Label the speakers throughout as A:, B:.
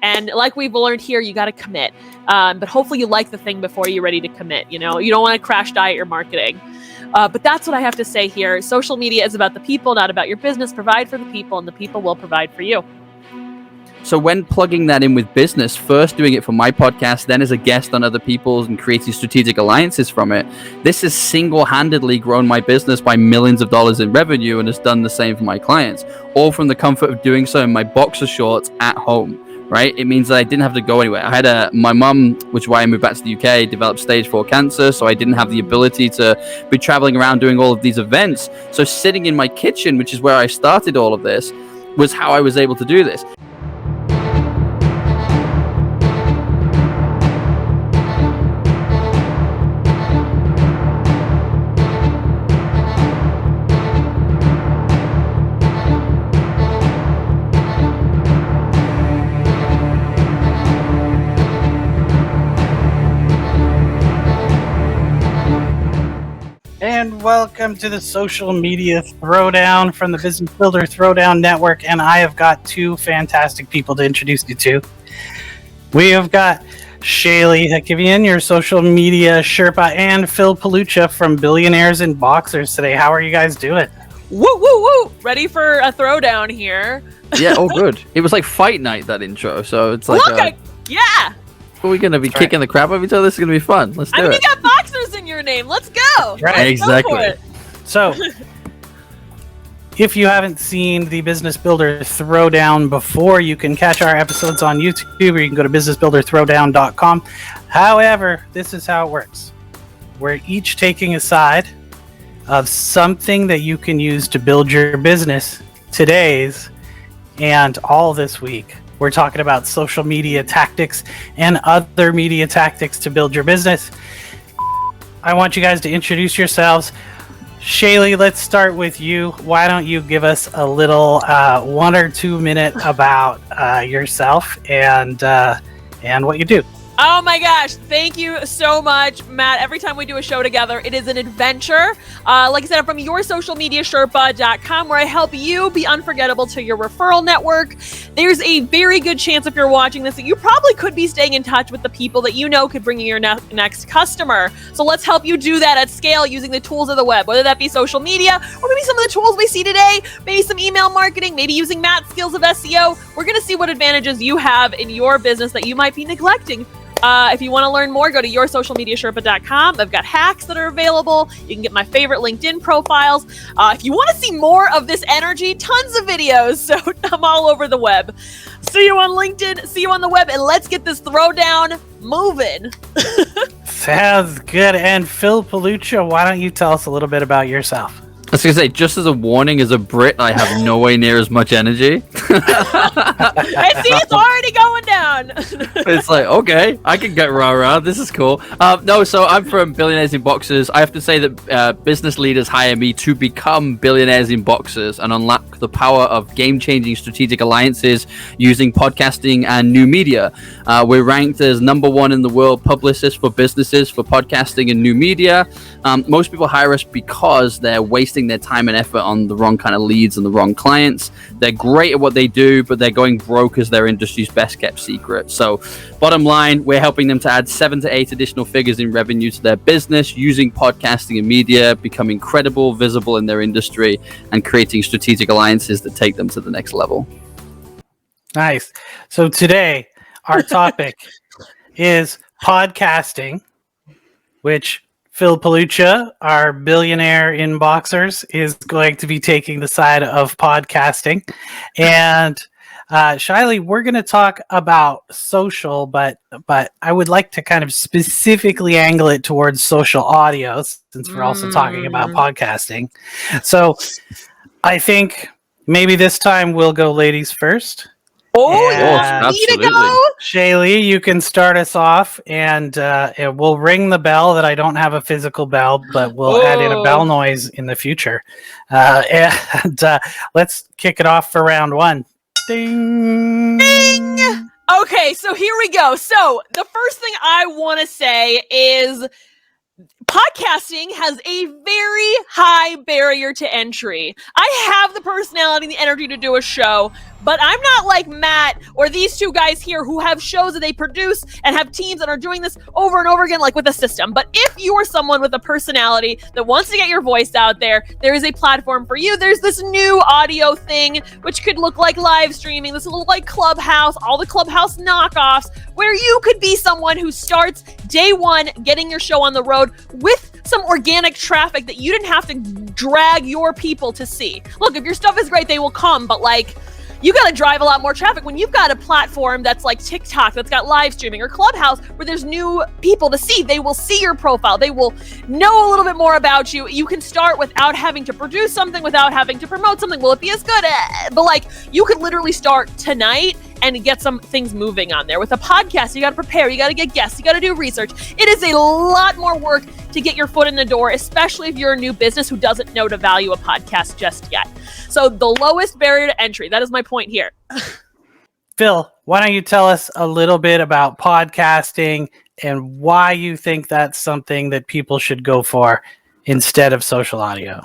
A: And like we've learned here, you got to commit. But hopefully you like the thing before you're ready to commit. You know, you don't want to crash diet your marketing. But that's what I have to say here. Social media is about the people, not about your business. Provide for the people, and the people will provide for you.
B: So when plugging that in with business, first doing it for my podcast, then as a guest on other people's and creating strategic alliances from it, this has single-handedly grown my business by millions of dollars in revenue and has done the same for my clients, all from the comfort of doing so in my boxer shorts at home, right? It means that I didn't have to go anywhere. I had my mum, which is why I moved back to the UK, developed stage 4 cancer, so I didn't have the ability to be traveling around doing all of these events. So sitting in my kitchen, which is where I started all of this, was how I was able to do this.
C: And welcome to the Social Media Throwdown from the Business Builder Throwdown Network. And I have got two fantastic people to introduce you to. We have got Shaily Hakimian, your social media Sherpa, and Phil Pelucha from Billionaires and Boxers today. How are you guys doing?
A: Woo, woo, woo! Ready for a throwdown here.
B: Yeah, oh good. It was like fight night, that intro, so it's like...
A: yeah!
B: Are we going to be kicking the crap out of each other? This is going to be fun. Let's do it.
A: You got boxers in your name. Let's go.
C: Right.
B: Exactly.
C: So, if you haven't seen the Business Builder Throwdown before, you can catch our episodes on YouTube, or you can go to businessbuilderthrowdown.com. However, this is how it works. We're each taking a side of something that you can use to build your business today's and all this week. We're talking about social media tactics and other media tactics to build your business. I want you guys to introduce yourselves. Shaily, let's start with you. Why don't you give us a little 1 or 2 minute about yourself and what you do?
A: Oh my gosh, thank you so much, Matt. Every time we do a show together, it is an adventure. Like I said, I'm from yoursocialmediasherpa.com, where I help you be unforgettable to your referral network. There's a very good chance, if you're watching this, that you probably could be staying in touch with the people that you know could bring you your next customer. So let's help you do that at scale using the tools of the web, whether that be social media, or maybe some of the tools we see today, maybe some email marketing, maybe using Matt's skills of SEO. We're going to see what advantages you have in your business that you might be neglecting. If you want to learn more, go to yoursocialmediasherpa.com. I've got hacks that are available. You can get my favorite LinkedIn profiles. If you want to see more of this energy, tons of videos. So I'm all over the web. See you on LinkedIn, see you on the web, and let's get this throwdown moving.
C: Sounds good. And Phil Pelucha, why don't you tell us a little bit about yourself?
B: I was going to say, just as a warning, as a Brit, I have nowhere near as much energy.
A: I see it's already going down.
B: It's like, okay, I can get rah-rah. This is cool. No, so I'm from Billionaires in Boxers. I have to say that business leaders hire me to become billionaires in boxers and unlock the power of game-changing strategic alliances using podcasting and new media. We're ranked as #1 in the world publicist for businesses for podcasting and new media. Most people hire us because they're wasting their time and effort on the wrong kind of leads and the wrong clients. They're great at what they do, but they're going broke as their industry's best kept secret. So bottom line, we're helping them to add 7 to 8 additional figures in revenue to their business using podcasting and media, becoming credible, visible in their industry, and creating strategic alliances that take them to the next level.
C: Nice. So today, our topic is podcasting, which Phil Pelucha, our billionaire in boxers, is going to be taking the side of podcasting. And Shaily, we're going to talk about social, but I would like to kind of specifically angle it towards social audio, since we're also talking about podcasting. So I think maybe this time we'll go ladies first.
A: Oh, yeah.
B: Absolutely.
C: Shaily, you can start us off, and we'll ring the bell. That I don't have a physical bell, but we'll add in a bell noise in the future. And let's kick it off for round 1. Ding!
A: Ding! Okay, so here we go. So the first thing I want to say is podcasting has a very high barrier to entry. I have the personality and the energy to do a show, but I'm not like Matt or these two guys here who have shows that they produce and have teams that are doing this over and over again, like with a system. But if you are someone with a personality that wants to get your voice out there, there is a platform for you. There's this new audio thing, which could look like live streaming. This will look like Clubhouse, all the Clubhouse knockoffs, where you could be someone who starts day one getting your show on the road with some organic traffic that you didn't have to drag your people to see. Look, if your stuff is great, they will come, but like, you got to drive a lot more traffic when you've got a platform that's like TikTok that's got live streaming, or Clubhouse where there's new people to see. They will see your profile. They will know a little bit more about you. You can start without having to produce something, without having to promote something. Will it be as good? But like, you could literally start tonight and get some things moving on there. With a podcast, you got to prepare, you got to get guests, you got to do research. It is a lot more work to get your foot in the door, especially if you're a new business who doesn't know to value a podcast just yet. So the lowest barrier to entry, that is my point here.
C: Phil, why don't you tell us a little bit about podcasting and why you think that's something that people should go for instead of social audio?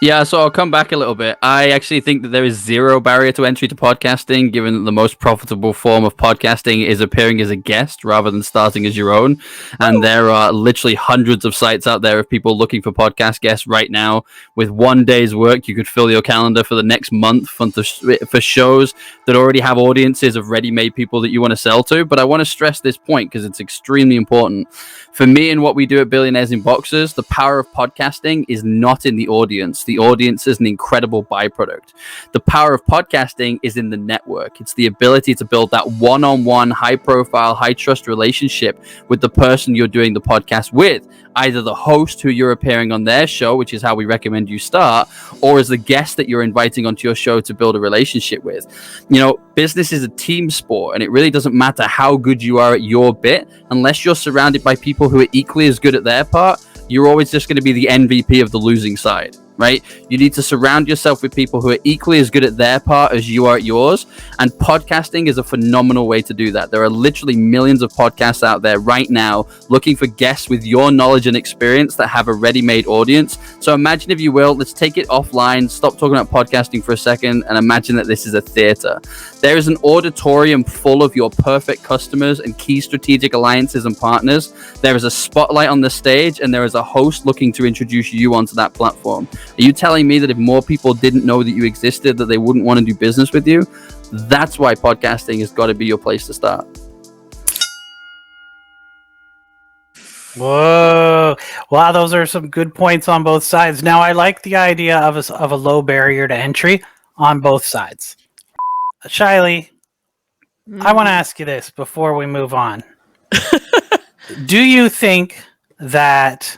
B: Yeah, so I'll come back a little bit. I actually think that there is zero barrier to entry to podcasting, given that the most profitable form of podcasting is appearing as a guest rather than starting as your own. And there are literally hundreds of sites out there of people looking for podcast guests right now. With one day's work, you could fill your calendar for the next month for shows that already have audiences of ready-made people that you want to sell to. But I want to stress this point because it's extremely important. For me and what we do at Billionaires in Boxers, the power of podcasting is not in the audience. The audience is an incredible byproduct. The power of podcasting is in the network. It's the ability to build that one-on-one, high-profile, high-trust relationship with the person you're doing the podcast with, either the host who you're appearing on their show, which is how we recommend you start, or as the guest that you're inviting onto your show to build a relationship with. You know, business is a team sport, and it really doesn't matter how good you are at your bit, unless you're surrounded by people who are equally as good at their part. You're always just going to be the MVP of the losing side, right? You need to surround yourself with people who are equally as good at their part as you are at yours. And podcasting is a phenomenal way to do that. There are literally millions of podcasts out there right now looking for guests with your knowledge and experience that have a ready-made audience. So imagine, if you will, let's take it offline, stop talking about podcasting for a second, and imagine that this is a theater. There is an auditorium full of your perfect customers and key strategic alliances and partners. There is a spotlight on the stage, and there is a host looking to introduce you onto that platform. Are you telling me that if more people didn't know that you existed, that they wouldn't want to do business with you? That's why podcasting has got to be your place to start.
C: Whoa. Wow, those are some good points on both sides. Now, I like the idea of a low barrier to entry on both sides. Shaily, I want to ask you this before we move on. Do you think that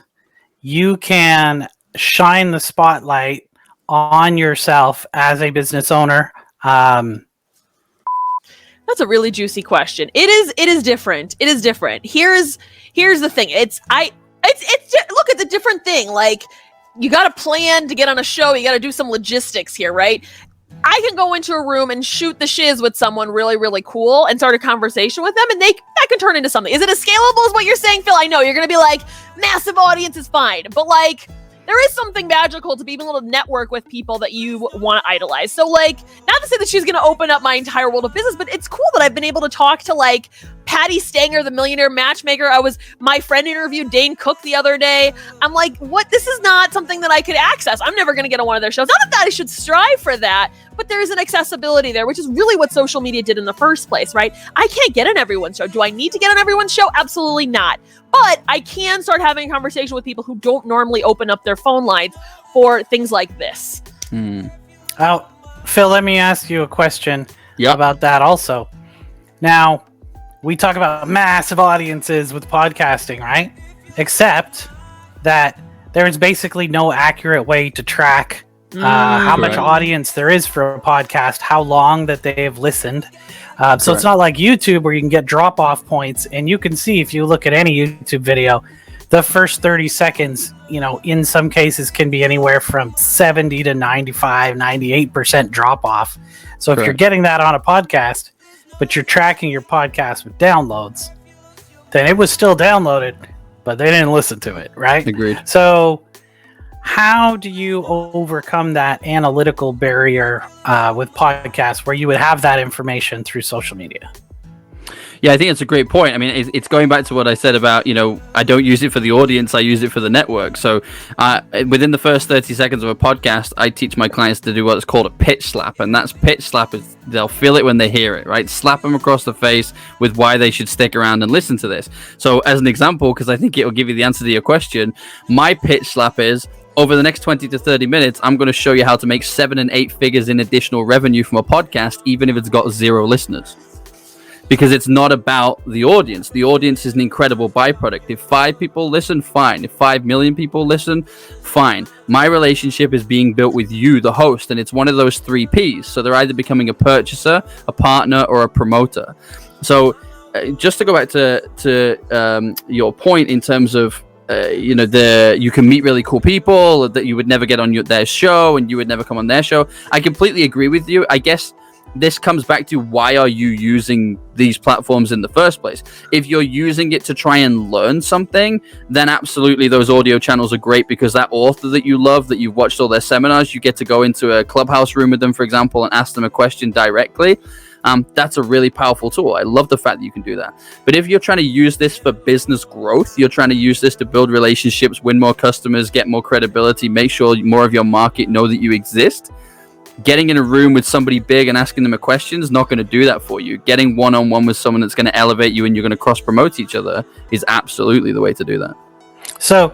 C: you can shine the spotlight on yourself as a business owner?
A: That's a really juicy question. It is different. It is different. Here's the thing. It's look, it's a different thing. Like, you got to plan to get on a show. You got to do some logistics here, right? I can go into a room and shoot the shiz with someone really, really cool and start a conversation with them, and that can turn into something. Is it as scalable as what you're saying, Phil? I know you're going to be like, massive audience is fine, but like, there is something magical to being able to network with people that you want to idolize. So like, not to say that she's going to open up my entire world of business, but it's cool that I've been able to talk to like Patty Stanger, the millionaire matchmaker. My friend interviewed Dane Cook the other day. I'm like, what? This is not something that I could access. I'm never going to get on one of their shows. Not that I should strive for that, but there is an accessibility there, which is really what social media did in the first place, right? I can't get on everyone's show. Do I need to get on everyone's show? Absolutely not. But I can start having a conversation with people who don't normally open up their phone lines for things like this.
C: Oh, Phil, let me ask you a question about that also. Now, we talk about massive audiences with podcasting, right? Except that there is basically no accurate way to track how much audience there is for a podcast, how long that they have listened. So it's not like YouTube where you can get drop-off points, and you can see if you look at any YouTube video, the first 30 seconds, in some cases can be anywhere from 70 to 95, 98% drop-off. So if you're getting that on a podcast, but you're tracking your podcast with downloads, then it was still downloaded but they didn't listen to it, right?
B: Agreed.
C: So how do you overcome that analytical barrier with podcasts where you would have that information through social media?
B: Yeah, I think it's a great point. I mean, it's going back to what I said about, I don't use it for the audience, I use it for the network. So within the first 30 seconds of a podcast, I teach my clients to do what's called a pitch slap. And that's pitch slap is they'll feel it when they hear it, right? Slap them across the face with why they should stick around and listen to this. So as an example, because I think it will give you the answer to your question, my pitch slap is, over the next 20 to 30 minutes, I'm going to show you how to make 7 and 8 figures in additional revenue from a podcast, even if it's got 0 listeners. Because it's not about the audience. The audience is an incredible byproduct. If 5 people listen, fine. If 5 million people listen, fine. My relationship is being built with you, the host, and it's one of those 3 Ps. So they're either becoming a purchaser, a partner, or a promoter. So just to go back to your point in terms of you can meet really cool people that you would never get on their show, and you would never come on their show. I completely agree with you. I guess this comes back to, why are you using these platforms in the first place? If you're using it to try and learn something, then absolutely those audio channels are great, because that author that you love, that you've watched all their seminars, you get to go into a clubhouse room with them, for example, and ask them a question directly. That's a really powerful tool. I love the fact that you can do that. But if you're trying to use this for business growth, you're trying to use this to build relationships, win more customers, get more credibility, make sure more of your market know that you exist, getting in a room with somebody big and asking them a question is not going to do that for you. Getting one-on-one with someone that's going to elevate you and you're going to cross-promote each other is absolutely the way to do that. So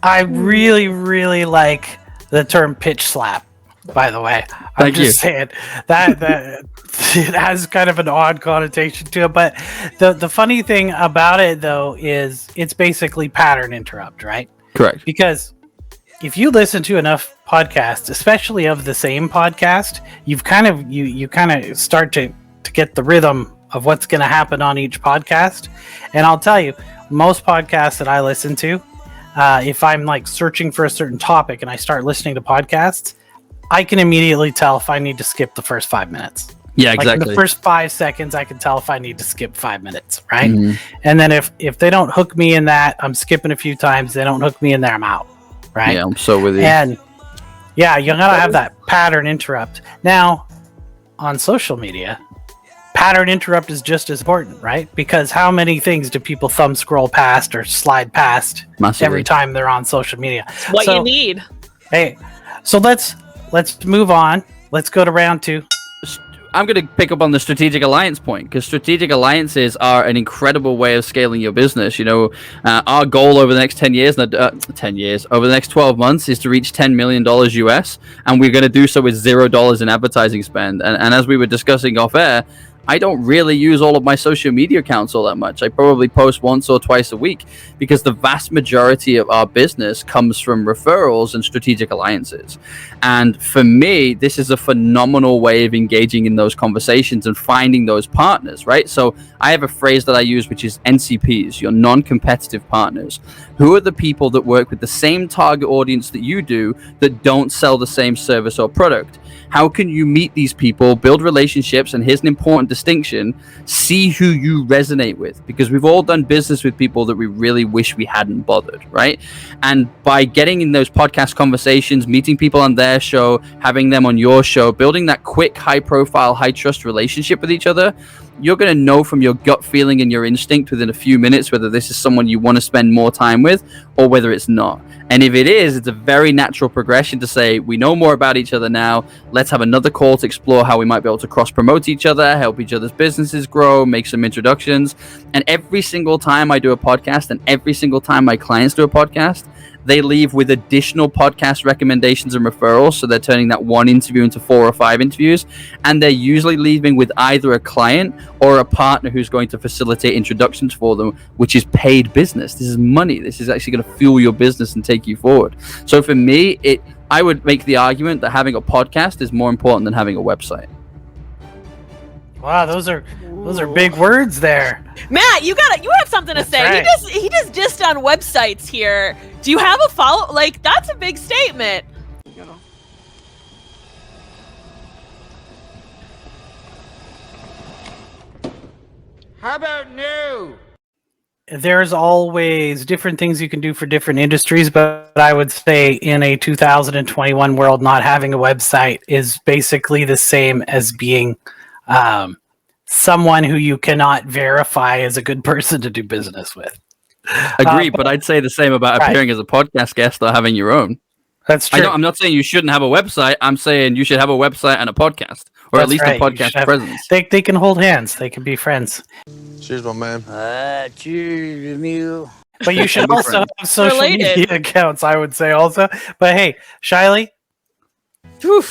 C: I really, really like the term pitch slap, by the way. I'm just saying that it has kind of an odd connotation to it. But the funny thing about it, though, is it's basically pattern interrupt, right?
B: Correct.
C: Because if you listen to enough podcasts, especially of the same podcast, you kind of start to get the rhythm of what's going to happen on each podcast. And I'll tell you, most podcasts that I listen to, if I'm like searching for a certain topic and I start listening to podcasts, I can immediately tell if I need to skip the first 5 minutes.
B: Yeah, exactly.
C: Like in the first 5 seconds, I can tell if I need to skip 5 minutes, right? Mm-hmm. And then if they don't hook me in that, I'm skipping a few times. They don't hook me in there, I'm out, right?
B: Yeah, I'm so with you.
C: And yeah, you gotta have that pattern interrupt. Now, on social media, pattern interrupt is just as important, right? Because how many things do people thumb scroll past or slide past every time they're on social media?
A: What you need.
C: Hey, so let's move on. Let's go to round 2.
B: I'm going to pick up on the strategic alliance point, because strategic alliances are an incredible way of scaling your business. Our goal over the next 10 years, over the next 12 months is to reach $10 million US, and we're going to do so with $0 in advertising spend. And as we were discussing off air, I don't really use all of my social media accounts all that much. I probably post once or twice a week, because the vast majority of our business comes from referrals and strategic alliances. And for me, this is a phenomenal way of engaging in those conversations and finding those partners, right? So I have a phrase that I use, which is NCPs, your non-competitive partners. Who are the people that work with the same target audience that you do, that don't sell the same service or product? How can you meet these people, build relationships, and here's an important distinction, see who you resonate with, because we've all done business with people that we really wish we hadn't bothered, right? And by getting in those podcast conversations, meeting people on their show, having them on your show, building that quick, high-profile, high-trust relationship with each other, you're going to know from your gut feeling and your instinct within a few minutes whether this is someone you want to spend more time with or whether it's not. And if it is, it's a very natural progression to say, we know more about each other now. Let's have another call to explore how we might be able to cross-promote each other, help each other's businesses grow, make some introductions. And every single time I do a podcast, and every single time my clients do a podcast, they leave with additional podcast recommendations and referrals. So they're turning that one interview into 4 or 5 interviews. And they're usually leaving with either a client or a partner who's going to facilitate introductions for them, which is paid business. This is money. This is actually going to fuel your business and take you forward. So for me, I would make the argument that having a podcast is more important than having a website.
C: Wow, those are big words there.
A: Matt, you have something to say. Right. He just dissed on websites here. Do you have a follow? Like, that's a big statement.
D: How about no?
C: there's always different things you can do for different industries, but I would say in a 2021 world, not having a website is basically the same as being someone who you cannot verify as a good person to do business with.
B: Agreed, but I'd say the same about appearing as a podcast guest or having your own.
C: That's true.
B: I'm not saying you shouldn't have a website. I'm saying you should have a website and a podcast, or
C: That's
B: at least
C: right.
B: a podcast presence.
C: They can hold hands. They can be friends.
D: Cheers, my man.
E: Cheers, Mew.
C: But you should also have social media accounts, I would say also. But hey, Shaily,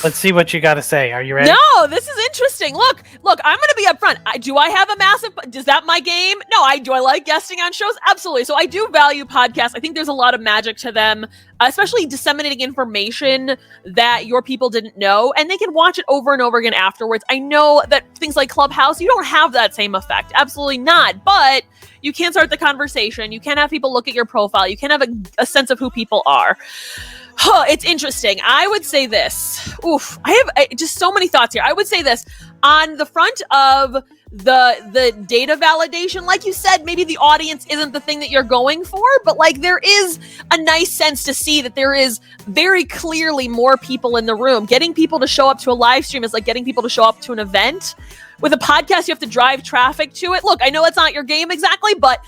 C: let's see what you got to say. Are you ready?
A: No, this is interesting. Look, I'm going to be upfront. Do I have a massive, is that my game? No, do I like guesting on shows? Absolutely. So I do value podcasts. I think there's a lot of magic to them, especially disseminating information that your people didn't know, and they can watch it over and over again afterwards. I know that things like Clubhouse, you don't have that same effect. Absolutely not. But you can start the conversation. You can have people look at your profile. You can have a sense of who people are. It's interesting. I would say this. I have just so many thoughts here. I would say this on the front of the data validation. Like you said, maybe the audience isn't the thing that you're going for, but like there is a nice sense to see that there is very clearly more people in the room. Getting people to show up to a live stream is like getting people to show up to an event. With a podcast, you have to drive traffic to it. Look, I know it's not your game exactly, but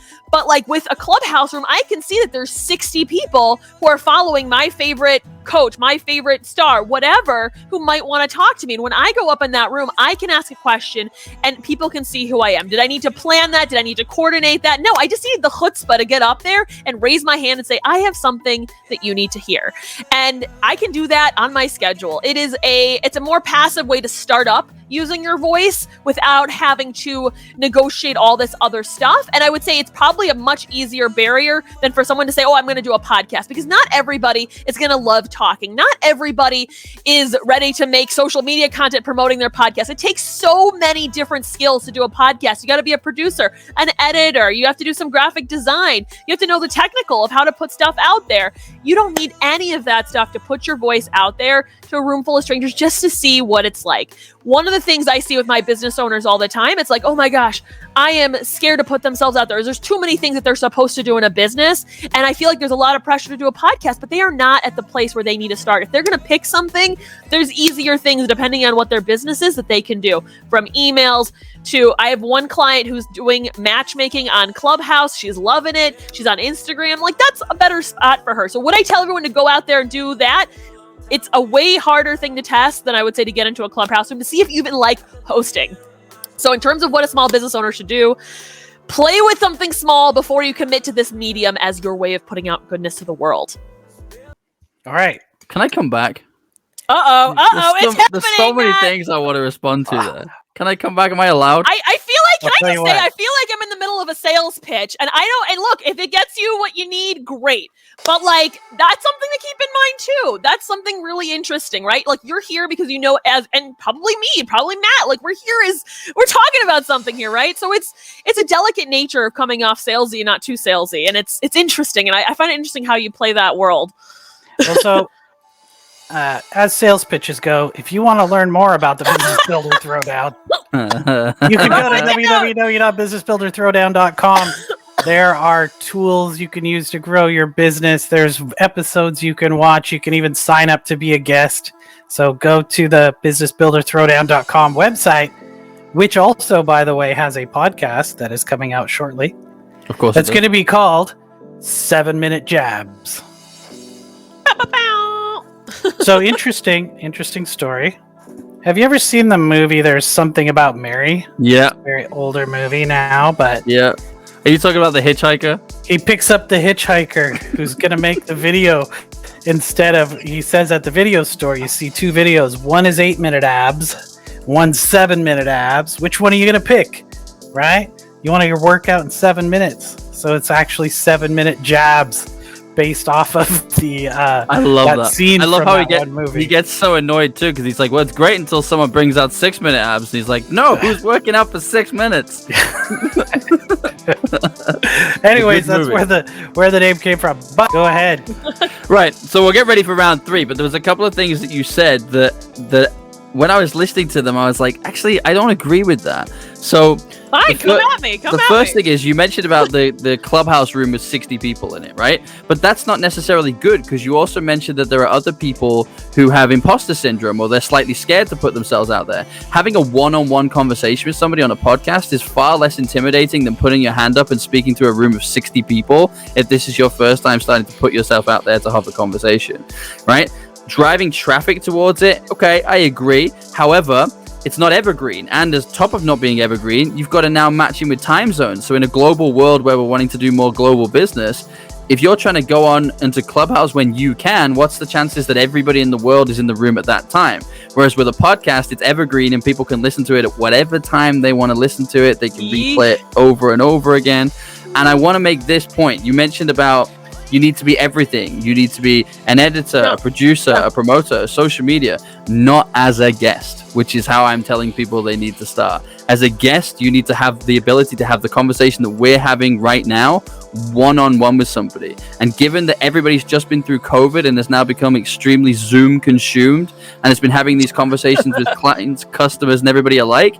A: like with a Clubhouse room, I can see that there's 60 people who are following my favorite coach, my favorite star, whatever, who might want to talk to me. And when I go up in that room, I can ask a question and people can see who I am. Did I need to plan that? Did I need to coordinate that? No, I just need the chutzpah to get up there and raise my hand and say, I have something that you need to hear. And I can do that on my schedule. It's a more passive way to start up using your voice without having to negotiate all this other stuff. And I would say it's probably a much easier barrier than for someone to say, oh, I'm going to do a podcast, because not everybody is going to love talking. Not everybody is ready to make social media content promoting their podcast. It takes so many different skills to do a podcast. You got to be a producer, an editor. You have to do some graphic design. You have to know the technical of how to put stuff out there. You don't need any of that stuff to put your voice out there to a room full of strangers just to see what it's like. One of the things I see with my business owners all the time, it's like, oh my gosh, I am scared to put themselves out there. There's too many things that they're supposed to do in a business. And I feel like there's a lot of pressure to do a podcast, but they are not at the place where they need to start. If they're going to pick something, there's easier things depending on what their business is that they can do, from emails to, I have one client who's doing matchmaking on Clubhouse. She's loving it. She's on Instagram. Like, that's a better spot for her. So would I tell everyone to go out there and do that? It's a way harder thing to test than I would say to get into a Clubhouse room to see if you even like hosting. So in terms of what a small business owner should do, play with something small before you commit to this medium as your way of putting out goodness to the world.
C: All right.
B: Can I come back?
A: It's happening.
B: There's so many things I want to respond to there. Can I come back? Am I allowed?
A: I feel like, I feel like I'm in the middle of a sales pitch, and look, if it gets you what you need, great. But like, that's something to keep in mind too. That's something really interesting, right? Like, you're here because you know, and probably me, probably Matt, like we're talking about something here, right? So it's a delicate nature of coming off salesy and not too salesy. And it's interesting. And I find it interesting how you play that world.
C: Also, as sales pitches go, if you want to learn more about the Business Builder Throwdown, you can go to www.businessbuilderthrowdown.com. There are tools you can use to grow your business. There's episodes you can watch. You can even sign up to be a guest. So go to the businessbuilderthrowdown.com website, which also, by the way, has a podcast that is coming out shortly.
B: Of course.
C: That's going to be called 7-Minute Jabs. So interesting story. Have you ever seen the movie There's Something About Mary?
B: Yeah.
C: Very older movie now, but
B: yeah. Are you talking about the hitchhiker?
C: He picks up the hitchhiker who's going to make the video instead of, he says at the video store, you see two videos. One is 8-minute abs, one's 7-minute abs. Which one are you going to pick, right? You want your workout in 7 minutes. So it's actually 7-minute jabs based off of the
B: I love that
C: scene.
B: I love
C: from
B: how
C: movie.
B: he gets so annoyed too, because he's like, well, it's great until someone brings out 6-minute abs, and he's like, no, who's working out for 6 minutes?
C: Anyways, that's where the name came from. But go ahead.
B: Right, so we'll get ready for round 3, but there was a couple of things that you said that when I was listening to them, I was like, actually, I don't agree with that. So
A: Fine, come at me.
B: The first thing is, you mentioned about the clubhouse room with 60 people in it, right? But that's not necessarily good, because you also mentioned that there are other people who have imposter syndrome, or they're slightly scared to put themselves out there. Having a one-on-one conversation with somebody on a podcast is far less intimidating than putting your hand up and speaking to a room of 60 people if this is your first time starting to put yourself out there to have a conversation, right? Driving traffic towards it, okay, I agree. However, it's not evergreen, and as top of not being evergreen, you've got to now match in with time zones. So in a global world where we're wanting to do more global business, if you're trying to go on into Clubhouse when you can, what's the chances that everybody in the world is in the room at that time? Whereas with a podcast, it's evergreen and people can listen to it at whatever time they want to listen to it. They can replay it over and over again. And I want to make this point. You mentioned about you need to be everything. You need to be an editor, a producer, a promoter, a social media, not as a guest, which is how I'm telling people they need to start. As a guest, you need to have the ability to have the conversation that we're having right now, one-on-one with somebody. And given that everybody's just been through COVID and has now become extremely Zoom consumed, and has been having these conversations with clients, customers, and everybody alike,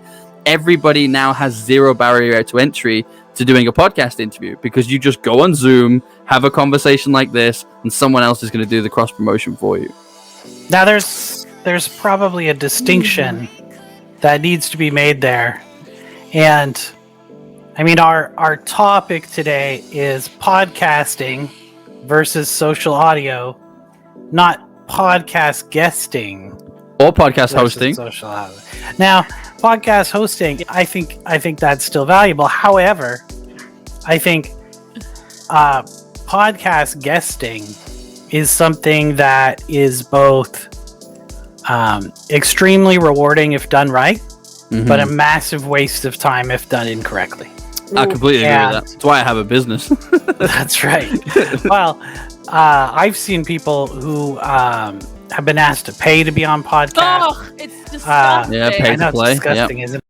B: everybody now has zero barrier to entry to doing a podcast interview, because you just go on Zoom, have a conversation like this, and someone else is going to do the cross promotion for you.
C: Now there's probably a distinction that needs to be made there. And I mean, our topic today is podcasting versus social audio, not podcast guesting
B: or podcast hosting.
C: Social audio. Now, podcast hosting, I think that's still valuable. However, I think podcast guesting is something that is both extremely rewarding if done right, but a massive waste of time if done incorrectly.
B: I completely agree with that. That's why I have a business.
C: That's right. Well, I've seen people who have been asked to pay to be on podcasts.
A: Oh, it's disgusting.
B: Yeah, pay to play.
C: It's disgusting, isn't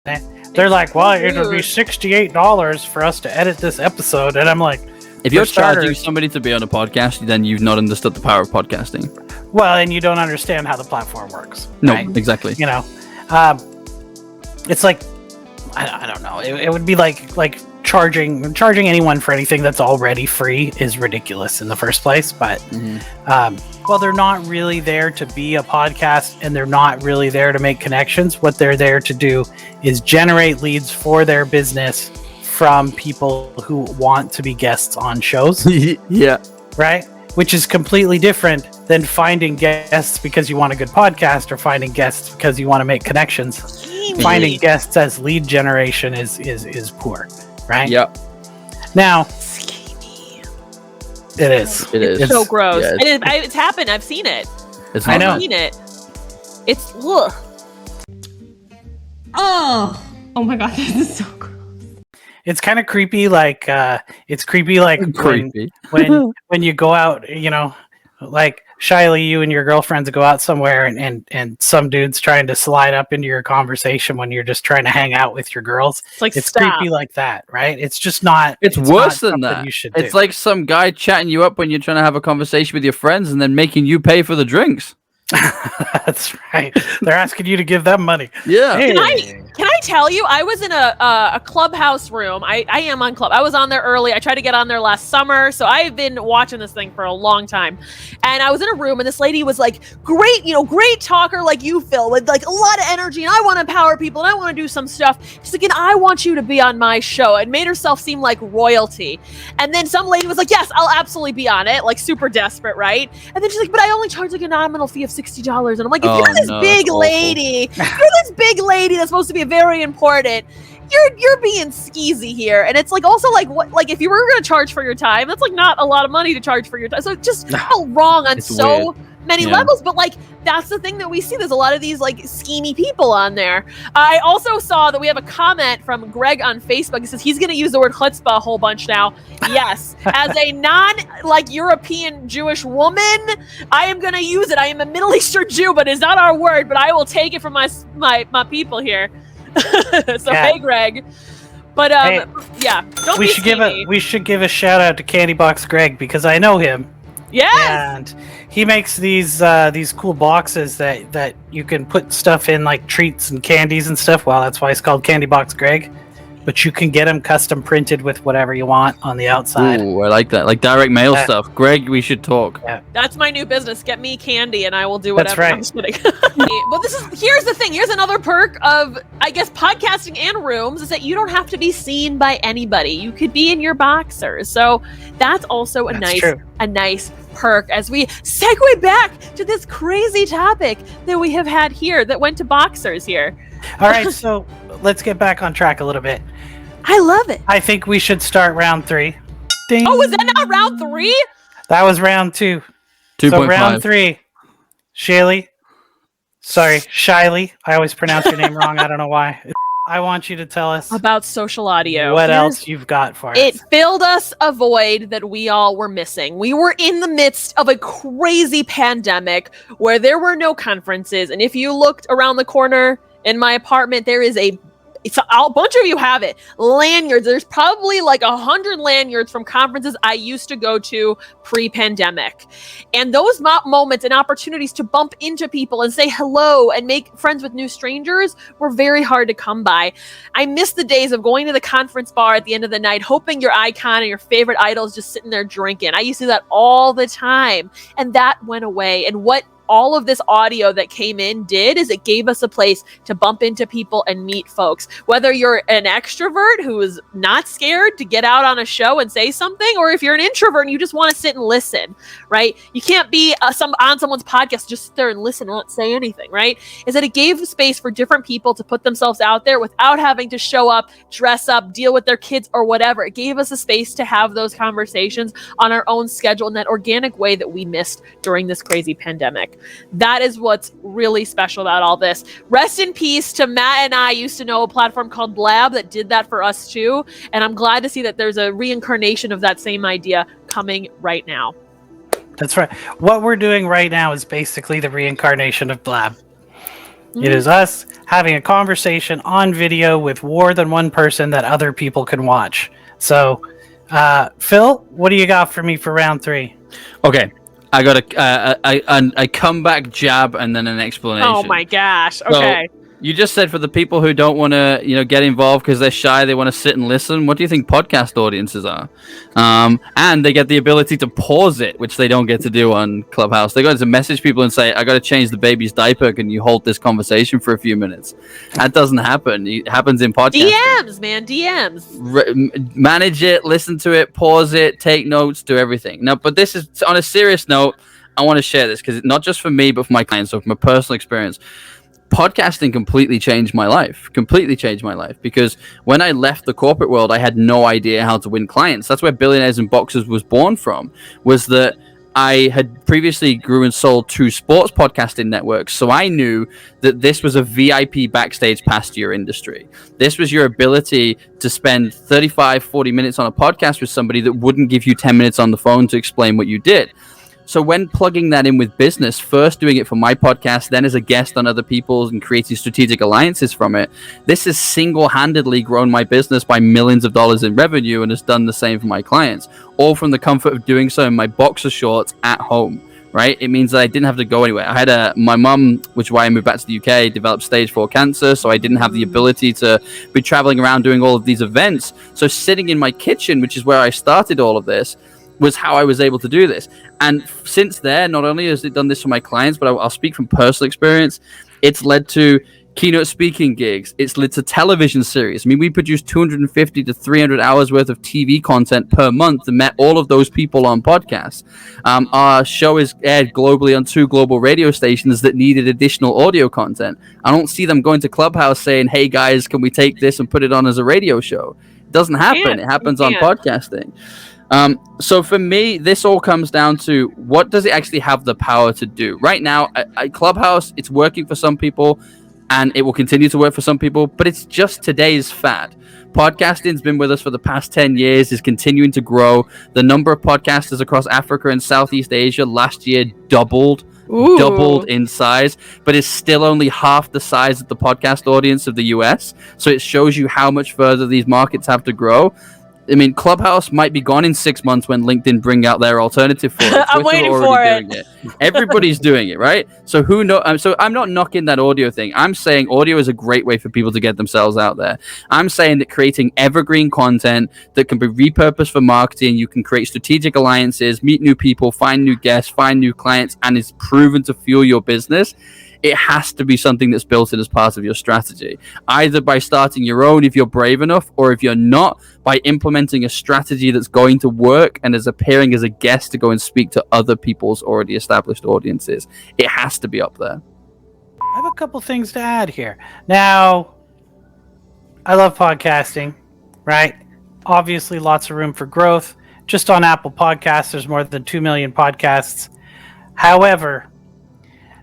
C: it? They're like, well, it'll be $68 for us to edit this episode. And I'm like,
B: if you're charging somebody to be on a podcast, then you've not understood the power of podcasting.
C: Well, and you don't understand how the platform works.
B: No,
C: right?
B: exactly.
C: You know, it's like, I don't know. It would be like charging anyone for anything that's already free is ridiculous in the first place. But well, they're not really there to be a podcast, and they're not really there to make connections. What they're there to do is generate leads for their business from people who want to be guests on shows.
B: Yeah.
C: Right? Which is completely different than finding guests because you want a good podcast, or finding guests because you want to make connections. Finding guests as lead generation is poor, right?
B: Yep.
C: Now, it is.
B: It's
A: so gross.
B: Yeah,
A: it's happened. I've seen it.
C: I know.
A: I've seen it. It's ugh.
E: Oh my god, this is so gross.
C: It's kind of creepy. Like it's creepy. Like
B: creepy.
C: when you go out, you know, like Shaily, you and your girlfriends go out somewhere, and some dude's trying to slide up into your conversation when you're just trying to hang out with your girls. It's
A: stop.
C: creepy like that, right? It's just not.
B: It's worse than
C: not
B: that.
C: You should
B: it's
C: do.
B: like some guy chatting you up when you're trying to have a conversation with your friends, and then making you pay for the drinks.
C: That's right. They're asking you to give them money.
B: Yeah.
C: Hey.
A: Can I tell you, I was in a clubhouse room. I am on club. I was on there early. I tried to get on there last summer, so I've been watching this thing for a long time. And I was in a room, and this lady was like, great talker like you, Phil, with like a lot of energy, and I want to empower people, and I want to do some stuff. She's like, and I want you to be on my show, and made herself seem like royalty. And then some lady was like, yes, I'll absolutely be on it, like super desperate, right? And then she's like, but I only charge like a nominal fee of $60. And I'm like, if you're this big lady, that's supposed to be very important, you're being skeezy here. And it's like, also like, what, like if you were going to charge for your time, that's like not a lot of money to charge for your time. So it just felt wrong on so many levels. But like, that's the thing that we see. There's a lot of these like schemy people on there. I also saw that we have a comment from Greg on Facebook. He says he's going to use the word chutzpah a whole bunch now. Yes. As a European Jewish woman, I am going to use it. I am a Middle Eastern Jew, but it's not our word, but I will take it from my people here. So hey, Greg. But
C: hey,
A: yeah, don't
C: we
A: be
C: should
A: schemy.
C: we should give a shout out to Candy Box Greg, because I know him.
A: Yes.
C: And he makes these cool boxes that you can put stuff in, like treats and candies and stuff. Well, that's why it's called Candy Box Greg. But you can get them custom printed with whatever you want on the outside.
B: Ooh, I like that. Like direct mail stuff. Greg, we should talk.
C: Yeah.
A: That's my new business. Get me candy and I will do whatever.
C: That's right.
A: I'm just kidding. Well, here's the thing. Here's another perk of, I guess, podcasting and rooms is that you don't have to be seen by anybody. You could be in your boxers. So that's also a nice perk as we segue back to this crazy topic that we have had here that went to boxers here.
C: All right, so let's get back on track a little bit.
A: I love it.
C: I think we should start round 3. Ding.
A: Oh, was that not round 3?
C: That was round 2.
B: 2.5.
C: So round 3. Shaily. I always pronounce your name wrong. I don't know why. I want you to tell us
A: about social audio.
C: What else you've got for us.
A: It filled us a void that we all were missing. We were in the midst of a crazy pandemic where there were no conferences. And if you looked around the corner in my apartment, there is a bunch of you have it. Lanyards. There's probably like 100 lanyards from conferences I used to go to pre-pandemic. And those moments and opportunities to bump into people and say hello and make friends with new strangers were very hard to come by. I miss the days of going to the conference bar at the end of the night, hoping your icon and your favorite idol is just sitting there drinking. I used to do that all the time. And that went away. And what all of this audio that came in did is it gave us a place to bump into people and meet folks. Whether you're an extrovert who is not scared to get out on a show and say something, or if you're an introvert and you just want to sit and listen, right? You can't be on someone's podcast, just sit there and listen and not say anything, right? Is that it gave space for different people to put themselves out there without having to show up, dress up, deal with their kids or whatever. It gave us a space to have those conversations on our own schedule in that organic way that we missed during this crazy pandemic. That is what's really special about all this. Rest in peace to Matt and I used to know a platform called Blab that did that for us too. And I'm glad to see that there's a reincarnation of that same idea coming right now.
C: That's right. What we're doing right now is basically the reincarnation of Blab. Mm-hmm. It is us having a conversation on video with more than one person that other people can watch. So, Phil, what do you got for me for round 3?
B: Okay. I got a comeback jab and then an explanation.
A: Oh my gosh. Okay.
B: So, you just said for the people who don't want to, get involved because they're shy, they want to sit and listen. What do you think podcast audiences are? And they get the ability to pause it, which they don't get to do on Clubhouse. They got to message people and say, "I got to change the baby's diaper. Can you hold this conversation for a few minutes?" That doesn't happen. It happens in podcasting.
A: DMs, man, DMs.
B: Manage it, listen to it, pause it, take notes, do everything. Now, but this is on a serious note. I want to share this because it's not just for me, but for my clients. So from a personal experience. Podcasting completely changed my life because when I left the corporate world, I had no idea how to win clients. That's where Billionaires and Boxers was born from, was that I had previously grew and sold 2 sports podcasting networks. So I knew that this was a VIP backstage pass to your industry. This was your ability to spend 35, 40 minutes on a podcast with somebody that wouldn't give you 10 minutes on the phone to explain what you did. So when plugging that in with business, first doing it for my podcast, then as a guest on other people's and creating strategic alliances from it, this has single-handedly grown my business by millions of dollars in revenue and has done the same for my clients, all from the comfort of doing so in my boxer shorts at home, right? It means that I didn't have to go anywhere. I had my mum, which is why I moved back to the UK, developed stage 4 cancer, so I didn't have the ability to be traveling around doing all of these events. So sitting in my kitchen, which is where I started all of this, was how I was able to do this. And since then, not only has it done this for my clients, but I'll speak from personal experience. It's led to keynote speaking gigs. It's led to television series. I mean, we produce 250 to 300 hours worth of TV content per month and met all of those people on podcasts. Our show is aired globally on 2 global radio stations that needed additional audio content. I don't see them going to Clubhouse saying, "Hey guys, can we take this and put it on as a radio show?" It doesn't happen. It happens on podcasting. So for me, this all comes down to what does it actually have the power to do? Right now, Clubhouse, it's working for some people and it will continue to work for some people, but it's just today's fad. Podcasting's been with us for the past 10 years, is continuing to grow. The number of podcasters across Africa and Southeast Asia last year doubled in size, but it's still only half the size of the podcast audience of the US. So it shows you how much further these markets have to grow. I mean, Clubhouse might be gone in 6 months when LinkedIn bring out their alternative for it.
A: I'm waiting for it.
B: Doing it. Everybody's doing it, right? So so I'm not knocking that audio thing. I'm saying audio is a great way for people to get themselves out there. I'm saying that creating evergreen content that can be repurposed for marketing, you can create strategic alliances, meet new people, find new guests, find new clients, and is proven to fuel your business. It has to be something that's built in as part of your strategy, either by starting your own if you're brave enough, or if you're not, by implementing a strategy that's going to work and is appearing as a guest to go and speak to other people's already established audiences. It has to be up there.
C: I have a couple things to add here. Now, I love podcasting, right? Obviously, lots of room for growth. Just on Apple Podcasts, there's more than 2 million podcasts. However,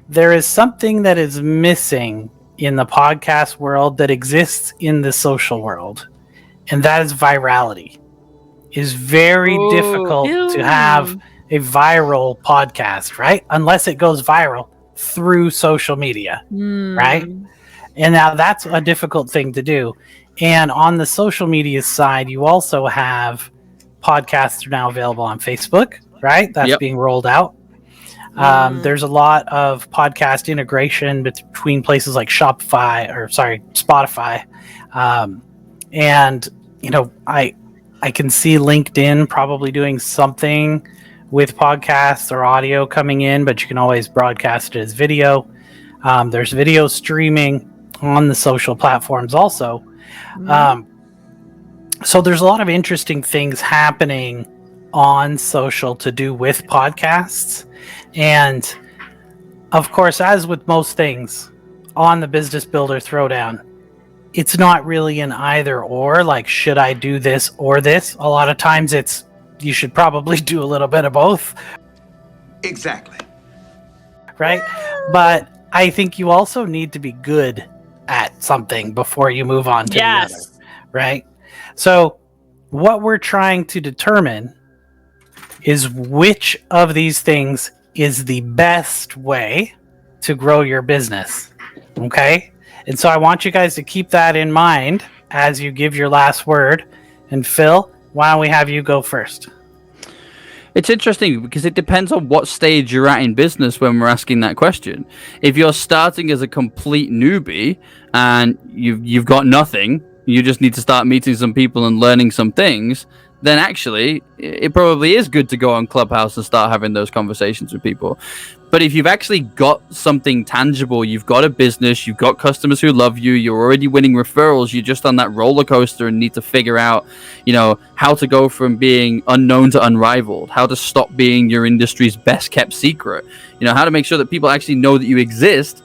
C: there is something that is missing in the podcast world that exists in the social world, and that is virality. It is very difficult to have a viral podcast, right? Unless it goes viral through social media, right? And now that's a difficult thing to do. And on the social media side, you also have podcasts are now available on Facebook, right? That's being rolled out. There's a lot of podcast integration between places like Spotify. And, you know, I can see LinkedIn probably doing something with podcasts or audio coming in, but you can always broadcast it as video. There's video streaming on the social platforms also. So there's a lot of interesting things happening on social to do with podcasts. And of course, as with most things on the Business Builder Throwdown, it's not really an either or, like, should I do this or this? A lot of times it's, you should probably do a little bit of both.
F: Exactly.
C: Right? But I think you also need to be good at something before you move on to the other. Right? So what we're trying to determine is which of these things is the best way to grow your business. Okay? And so I want you guys to keep that in mind as you give your last word. And Phil, why don't we have you go first?
B: It's interesting because it depends on what stage you're at in business when we're asking that question. If you're starting as a complete newbie and you've got nothing, you just need to start meeting some people and learning some things, then actually it probably is good to go on Clubhouse and start having those conversations with people. But if you've actually got something tangible, you've got a business, you've got customers who love you, you're already winning referrals, you're just on that roller coaster and need to figure out, you know, how to go from being unknown to unrivaled, how to stop being your industry's best kept secret, you know, how to make sure that people actually know that you exist,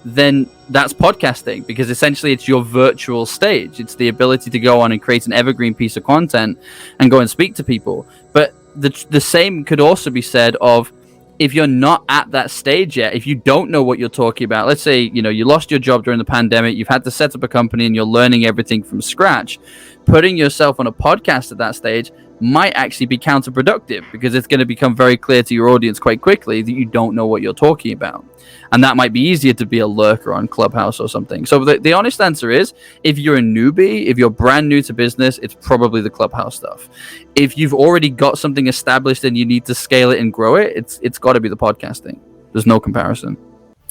B: then that's podcasting, because essentially it's your virtual stage. It's the ability to go on and create an evergreen piece of content and go and speak to people. But the same could also be said of, if you're not at that stage yet, if you don't know what you're talking about, let's say, you know, you lost your job during the pandemic, you've had to set up a company and you're learning everything from scratch, putting yourself on a podcast at that stage might actually be counterproductive, because it's going to become very clear to your audience quite quickly that you don't know what you're talking about. And that might be easier to be a lurker on Clubhouse or something. So the honest answer is, if you're a newbie, if you're brand new to business, it's probably the Clubhouse stuff. If you've already got something established and you need to scale it and grow it, it's got to be the podcasting. There's no comparison.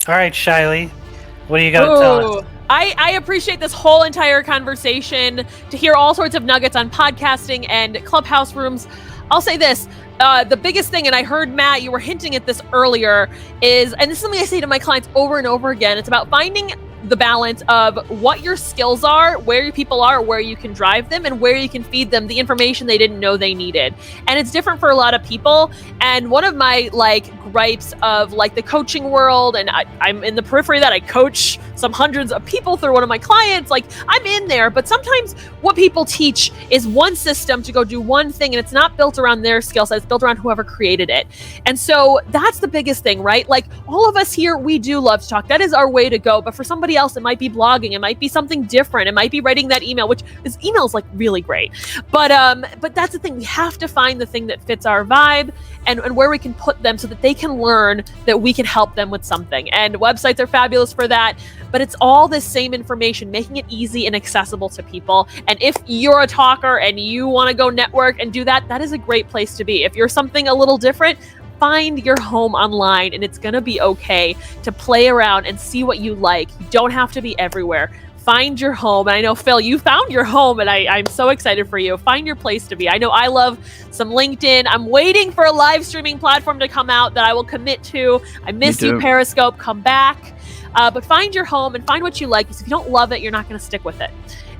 C: All right, Shaily, what do you got to tell us?
A: I appreciate this whole entire conversation, to hear all sorts of nuggets on podcasting and Clubhouse rooms. I'll say this. The biggest thing, and I heard, Matt, you were hinting at this earlier, is, and this is something I say to my clients over and over again, it's about finding the balance of what your skills are, where your people are, where you can drive them, and where you can feed them the information they didn't know they needed. And it's different for a lot of people. And one of my gripes of the coaching world, and I'm in the periphery that I coach some hundreds of people through one of my clients, I'm in there, but sometimes what people teach is one system to go do one thing, and it's not built around their skill set, it's built around whoever created it. And so that's the biggest thing, right? All of us here, we do love to talk. That is our way to go. But for somebody else, it might be blogging, it might be something different, it might be writing that email, which is emails really great. But that's the thing, we have to find the thing that fits our vibe and where we can put them so that they can learn that we can help them with something. And websites are fabulous for that. but it's all the same information, making it easy and accessible to people. And if you're a talker and you want to go network and do that, that is a great place to be. If you're something a little different, find your home online, and it's going to be okay to play around and see what you like. You don't have to be everywhere. Find your home. And I know, Phil, you found your home, and I'm so excited for you. Find your place to be. I know I love some LinkedIn. I'm waiting for a live streaming platform to come out that I will commit to. I miss you, Periscope. Come back. But find your home and find what you like, because if you don't love it, you're not going to stick with it.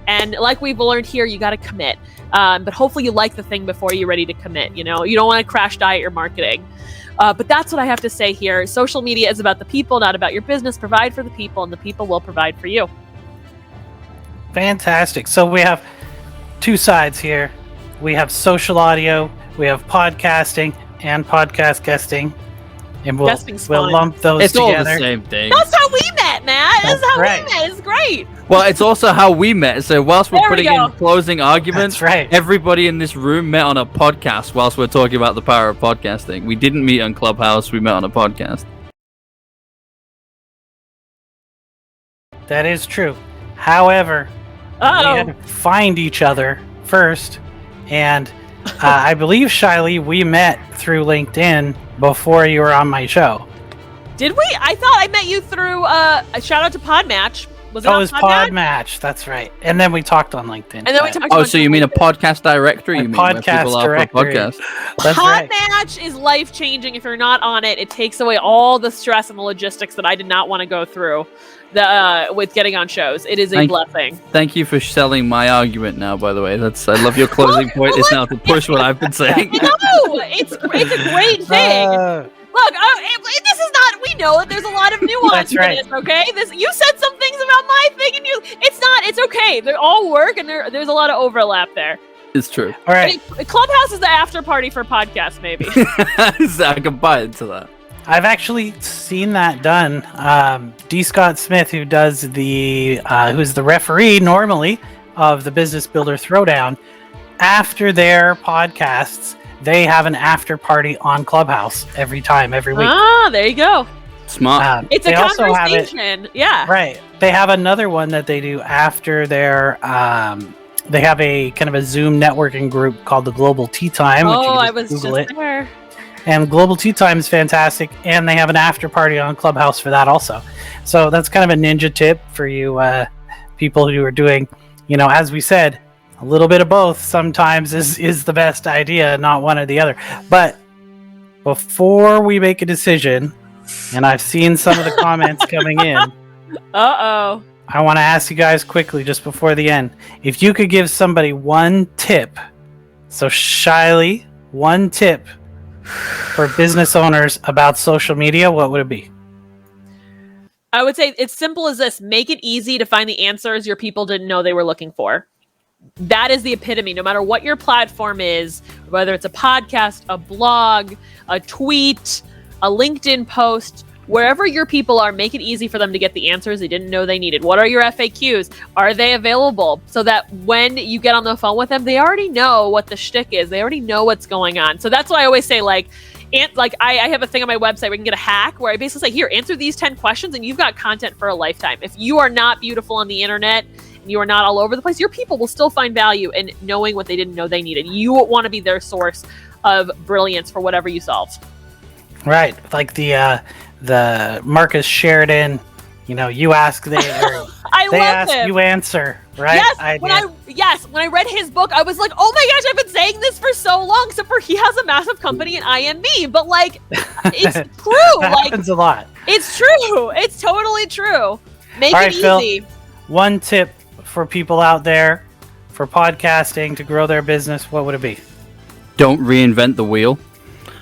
A: And like we've learned here, you got to commit. But hopefully you like the thing before you're ready to commit. You know, you don't want to crash diet your marketing. But that's what I have to say here. Social media is about the people, not about your business. Provide for the people, and the people will provide for you.
C: Fantastic. So we have two sides here. We have social audio, we have podcasting, and podcast guesting. And we'll lump those
B: it's
C: together.
B: It's all the same thing.
A: That's how we met, Matt. That's how
C: right.
A: we met. It's great.
B: Well, it's also how we met. So whilst we're putting in closing arguments, everybody in this room met on a podcast whilst we're talking about the power of podcasting. We didn't meet on Clubhouse. We met on a podcast.
C: That is true. However, we had to find each other first. And I believe, Shaily, we met through LinkedIn before you were on my show.
A: Did we? I thought I met you through a shout out to Podmatch. Was it
C: Podmatch? That's right. And then we talked on LinkedIn.
A: And then we talked.
B: So you mean a podcast directory? You mean
C: podcast directory?
A: Podmatch is life changing. If you're not on it, it takes away all the stress and the logistics that I did not want to go through. With getting on shows, it is a blessing.
B: Thank you for selling my argument. Now, by the way, I love your closing point is now to push what I've been saying.
A: No, it's a great thing. Look, this is not. We know that there's a lot of nuance in this. Okay, you said some things about my thing, and it's not. It's okay. They all work, and there's a lot of overlap there.
B: It's true.
C: All right,
A: Clubhouse is the after party for podcasts, maybe.
B: I can buy into that.
C: I've actually seen that done. D. Scott Smith, who's the referee normally of the Business Builder Throwdown, after their podcasts, they have an after party on Clubhouse every week.
A: Ah, there you go.
B: Smart.
A: It's a conversation. Yeah.
C: Right. They have another one that they do after their. They have a kind of a Zoom networking group called the Global Tea Time.
A: I was Google just there.
C: And Global Tea Time is fantastic, and they have an after party on Clubhouse for that also. So that's kind of a ninja tip for you people who are doing, as we said, a little bit of both sometimes is the best idea, not one or the other. But before we make a decision, and I've seen some of the comments coming in.
A: I
C: want to ask you guys quickly, just before the end, if you could give somebody one tip. So Shaily, one tip for business owners about social media, what would it be?
A: I would say it's simple as this. Make it easy to find the answers your people didn't know they were looking for. That is the epitome. No matter what your platform is, whether it's a podcast, a blog, a tweet, a LinkedIn post, wherever your people are, make it easy for them to get the answers they didn't know they needed. What are your FAQs? Are they available? So that when you get on the phone with them, they already know what the shtick is. They already know what's going on. So that's why I always say, I have a thing on my website where you can get a hack where I basically say, here, answer these 10 questions and you've got content for a lifetime. If you are not beautiful on the internet and you are not all over the place, your people will still find value in knowing what they didn't know they needed. You want to be their source of brilliance for whatever you solve.
C: Right. Like the Marcus Sheridan, you ask, they ask,
A: him.
C: You answer, right?
A: Yes, when I read his book, I was like, oh my gosh, I've been saying this for so long, except for he has a massive company and I am me. But it's true.
C: That happens a lot.
A: It's true. It's totally true. Make it easy.
C: Phil, one tip for people out there for podcasting to grow their business, what would it be?
B: Don't reinvent the wheel.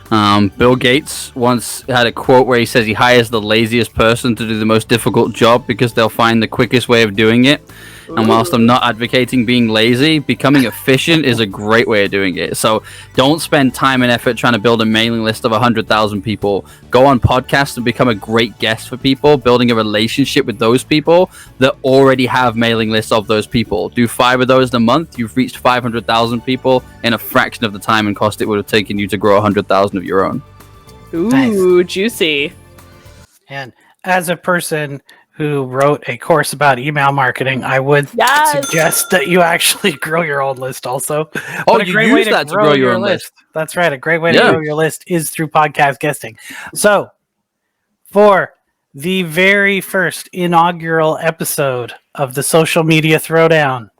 B: Bill Gates once had a quote where he says he hires the laziest person to do the most difficult job because they'll find the quickest way of doing it. And whilst I'm not advocating being lazy, becoming efficient is a great way of doing it. So don't spend time and effort trying to build a mailing list of 100,000 people. Go on podcasts and become a great guest for people, building a relationship with those people that already have mailing lists of those people. Do 5 of those in a month. You've reached 500,000 people in a fraction of the time and cost it would have taken you to grow 100,000 of your own.
A: Ooh, nice. Juicy.
C: And as a person who wrote a course about email marketing, I would suggest that you actually grow your own list also.
B: Oh,
C: But a
B: you
C: great
B: use
C: way to
B: that to grow your own list.
C: That's right. A great way to grow your list is through podcast guesting. So, for the very first inaugural episode of the Social Media Throwdown,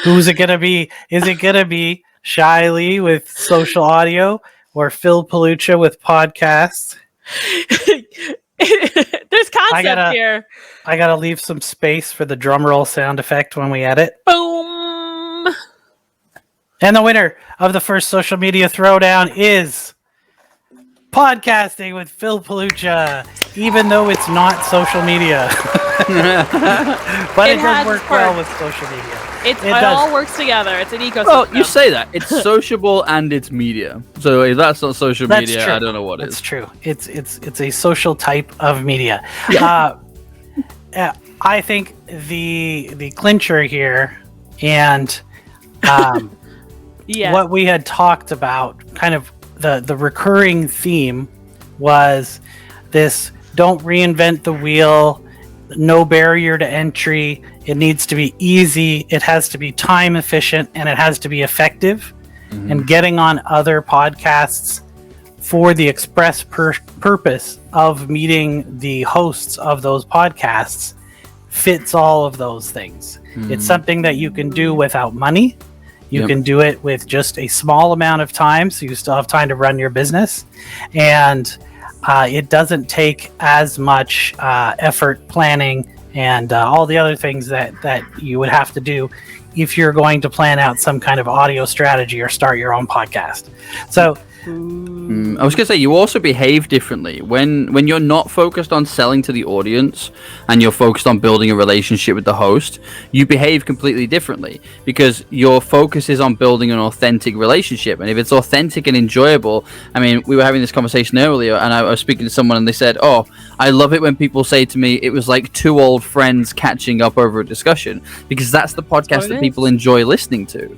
C: who's it going to be? Is it going to be Shaily with social audio or Phil Pelucha with podcasts?
A: There's concept here.
C: I gotta leave some space for the drum roll sound effect when we edit.
A: Boom.
C: And the winner of the first Social Media Throwdown is Podcasting with Phil Pelucha, even though it's not social media. But it does work well with social media.
A: It all works together. It's an ecosystem.
B: Oh, you say that. It's sociable and it's media. So if that's not social media,
C: true.
B: I don't know what
C: That's
B: is.
C: true. It's a social type of media. I think the clincher here and what we had talked about, kind of the recurring theme was this: don't reinvent the wheel, no barrier to entry. It needs to be easy, it has to be time efficient, and it has to be effective. And getting on other podcasts for the express purpose of meeting the hosts of those podcasts fits all of those things. It's something that you can do without money. You can do it with just a small amount of time, so you still have time to run your business. And it doesn't take as much effort, planning, and all the other things that you would have to do if you're going to plan out some kind of audio strategy or start your own podcast. So
B: I was gonna say, you also behave differently when you're not focused on selling to the audience and you're focused on building a relationship with the host. You behave completely differently because your focus is on building an authentic relationship. And if it's authentic and enjoyable, I mean, we were having this conversation earlier, and I was speaking to someone, and they said, "Oh, I love it when people say to me, it was like two old friends catching up over a discussion," because that's the podcast that people enjoy listening to.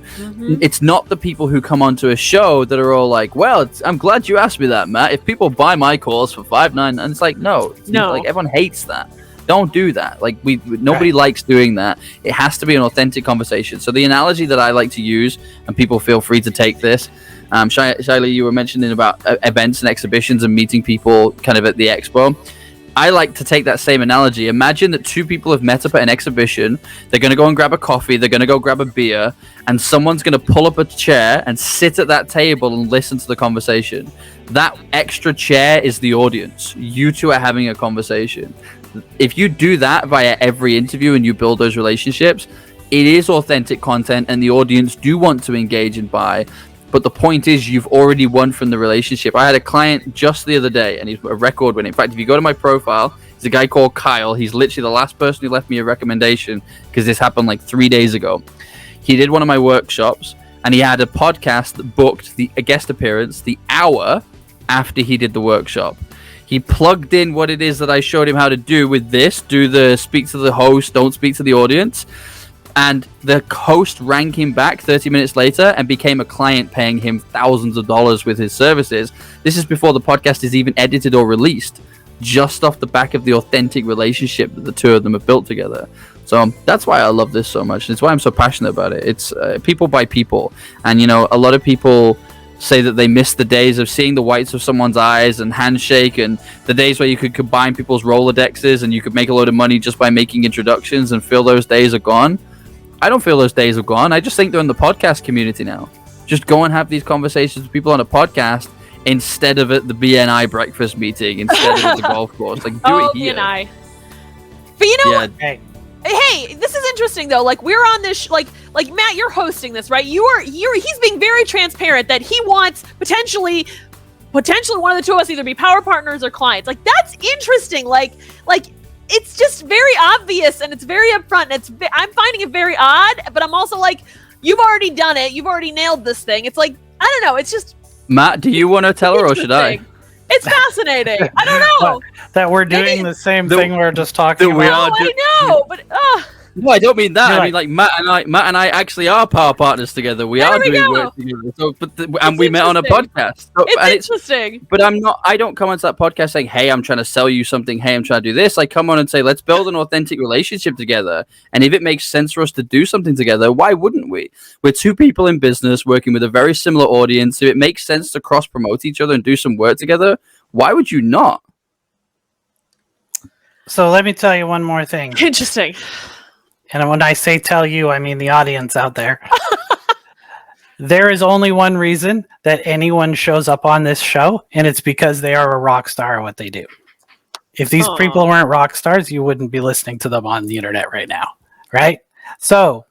B: It's not the people who come onto a show that are all like, "Well, I'm glad you asked me that, Matt. If people buy my course for $5.99," and it's like, no, like everyone hates that. Don't do that. Like nobody likes doing that. It has to be an authentic conversation. So the analogy that I like to use, and people feel free to take this. Shaily, you were mentioning about events and exhibitions and meeting people kind of at the expo. I like to take that same analogy. Imagine that two people have met up at an exhibition. They're going to go and grab a coffee. They're going to go grab a beer. And someone's going to pull up a chair and sit at that table and listen to the conversation. That extra chair is the audience. You two are having a conversation. If you do that via every interview and you build those relationships, it is authentic content and the audience do want to engage and buy. But the point is, you've already won from the relationship. I had a client just the other day, and he's a record winner. In fact, if you go to my profile, there's a guy called Kyle. He's literally the last person who left me a recommendation because this happened like 3 days ago. He did one of my workshops, and he had a podcast that booked a guest appearance the hour after he did the workshop. He plugged in what it is that I showed him how to do with this. Do the speak to the host, don't speak to the audience. And the host rang him back 30 minutes later and became a client, paying him thousands of dollars with his services. This is before the podcast is even edited or released, just off the back of the authentic relationship that the two of them have built together. So that's why I love this so much. It's why I'm so passionate about it. It's people by people. And, you know, a lot of people say that they miss the days of seeing the whites of someone's eyes and handshake, and the days where you could combine people's Rolodexes and you could make a load of money just by making introductions, and feel those days are gone. I don't feel those days are gone. I just think they're in the podcast community now. Just go and have these conversations with people on a podcast instead of at the BNI breakfast meeting, instead of at the golf course. Like, do it here.
A: BNI. But you know, hey, this is interesting though. Like, we're on this, like Matt, you're hosting this, right? He's being very transparent that he wants potentially one of the two of us either be power partners or clients. Like, that's interesting. Like. It's just very obvious and it's very upfront. And I'm finding it very odd, but I'm also like, you've already done it. You've already nailed this thing. It's like, I don't know. It's just.
B: Matt, do you want to tell her or should I?
A: It's fascinating. I don't know.
C: That we're doing the same thing we're just talking about.
A: I know, but
B: No, I don't mean that.
C: You're
B: I mean like Matt and I actually are power partners together. We are doing work together. So, and we met on a podcast. So,
A: It's interesting.
B: But I don't come onto that podcast saying, "Hey, I'm trying to sell you something. Hey, I'm trying to do this." I come on and say, "Let's build an authentic relationship together." And if it makes sense for us to do something together, why wouldn't we? We're two people in business working with a very similar audience. If it makes sense to cross promote each other and do some work together, why would you not?
C: So let me tell you one more thing.
A: Interesting.
C: And when I say tell you, I mean the audience out there. There is only one reason that anyone shows up on this show, and it's because they are a rock star at what they do. If these people weren't rock stars, you wouldn't be listening to them on the internet right now, right? So,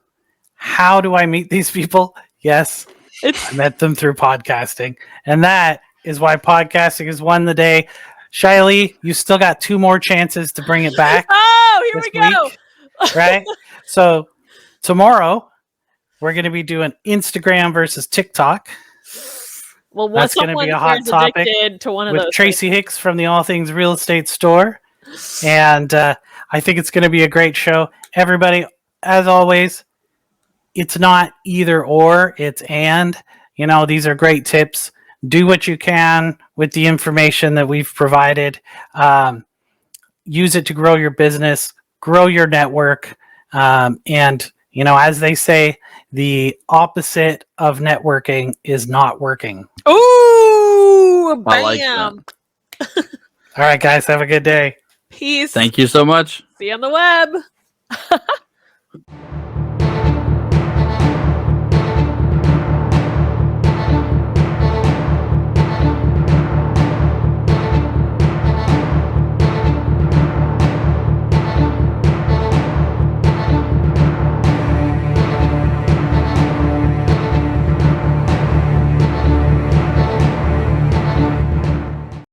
C: how do I meet these people? Yes, I met them through podcasting, and that is why podcasting has won the day. Shaily, you still got 2 more chances to bring it back.
A: Oh, here we go.
C: Week, right? So tomorrow we're going to be doing Instagram versus TikTok.
A: Well,
C: that's going to be a hot topic
A: to one of
C: with
A: those
C: Tracy Hicks from the All Things Real Estate Store, and I think it's going to be a great show. Everybody, as always, it's not either or, it's and. You know, these are great tips. Do what you can with the information that we've provided. Use it to grow your business, grow your network, and you know, as they say, the opposite of networking is not working.
A: Ooh, bam.
B: I like that.
C: All right, guys, have a good day.
A: Peace.
B: Thank you so much.
A: See you on the web.